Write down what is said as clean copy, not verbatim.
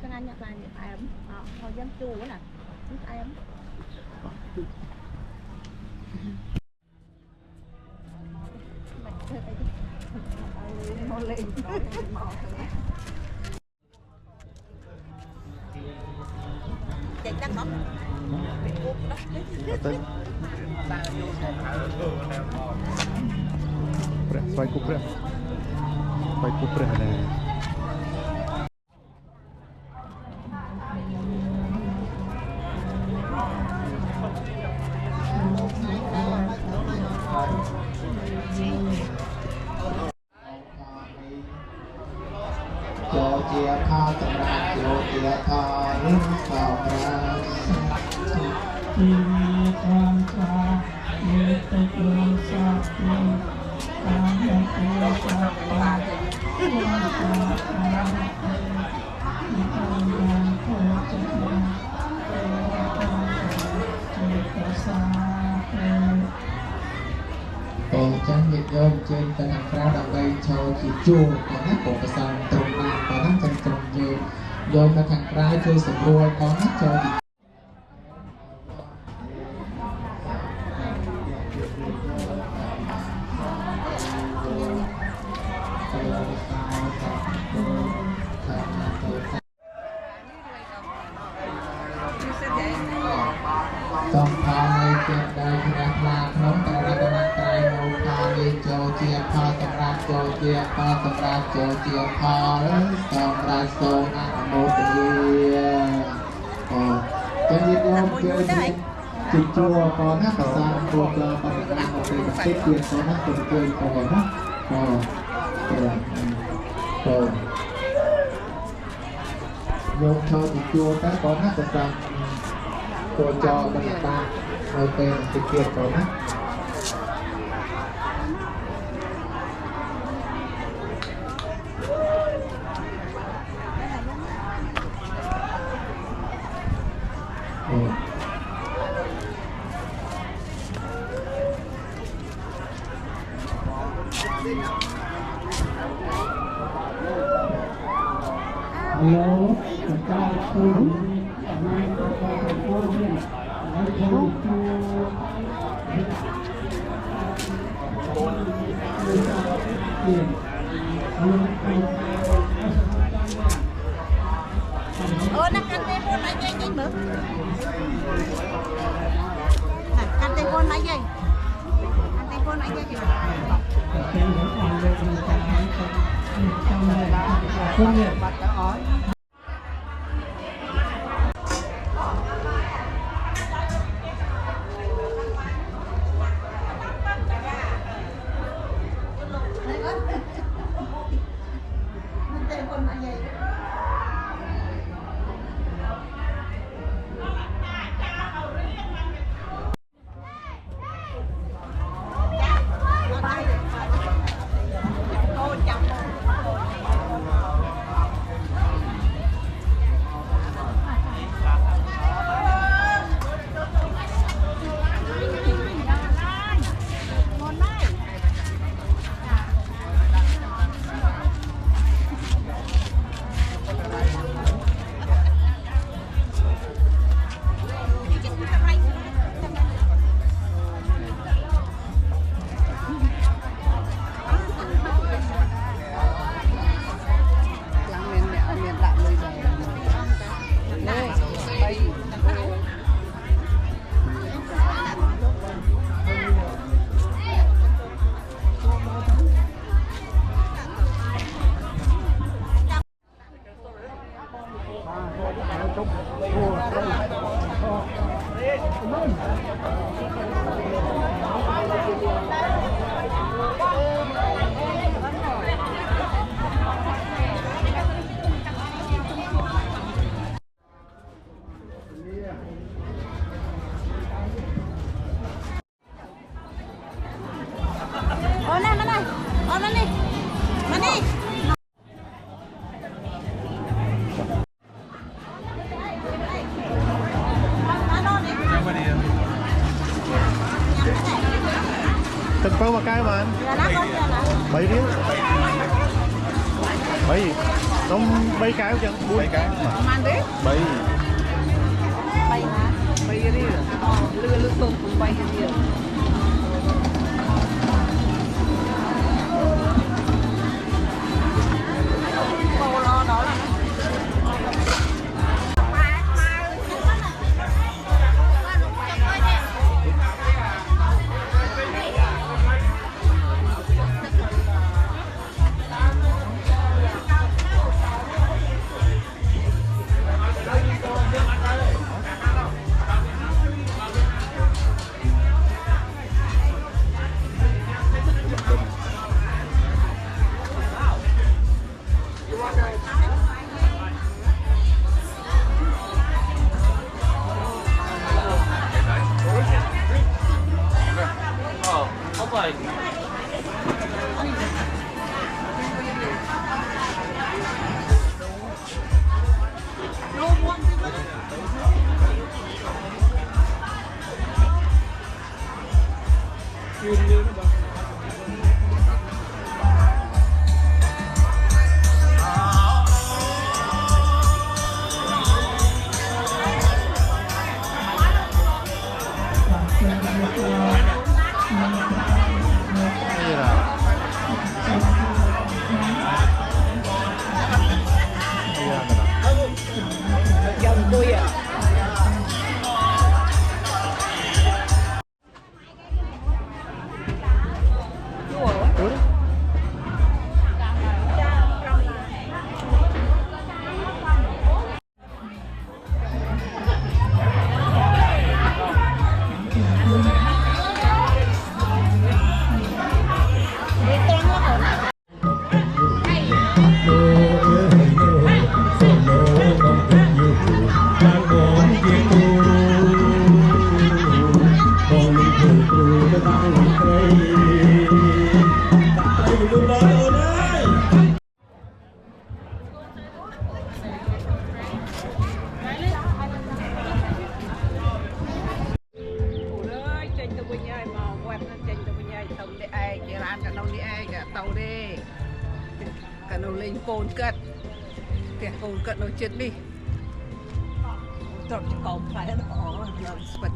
Thằng anh nhặt lại em thôi dám chua nè em chạy đắt không? Xoay cục này. cho chia tha tâm ra cho chia tha lúc sao raที่มีความชามีตะเกียงสักมีการตะเกียงสักปาความชาอามีการงานโคจรจิตสาแต่จังยิดโยมเจนเป็นทางพระดังใดโชว์จีจูตอนนั้นผมประสานตรงมาตอนนั้นจังตรงโยมมาทางพระคือสำรวจตอนนั้นโชว์จีต้องพาในเก็บได้ขนาดลาขนมแต่ละกำลังใจโนพาในโจเจียพาสำราญโจเจียพาสำราญโจเจียพาสำราญโซนาโมเดียจะยินยอมเกินจิตจัวก่อนนะภาษาตัวเกลือปฏิบัติของเป็นเช็คเกียร์ก่อนนะคนเกินก่อนนะโยมชอบจิตจัวแต่ก่อนนะภาษาตัวจอมันตาเอาเป็นติดเกียร์ก่อนนะฮัลโหลพระเจ้าคุณนายพระเจ้าเป็นผู้เรียนและผู้จูนักการเตะบอลไหนยังยิงมั้งการเตะบอลไหนยังการเตะบอลไหนยังอยู่เป็นหัวใจเลยมีการให้คนจำเลยคนเนี่ยบัตรจะอ้อย Tagpaw makaman. Bayo din. Mấy Đông 3 cái không chẳng? 4 cái. Mang đấy. 3. Bay hả? Bay đi rồi. Lưa tôm cũng bay đi rồi. Bao lo đó là cồn cất nó chết đi. Trộm cho cậu phải nó làm spật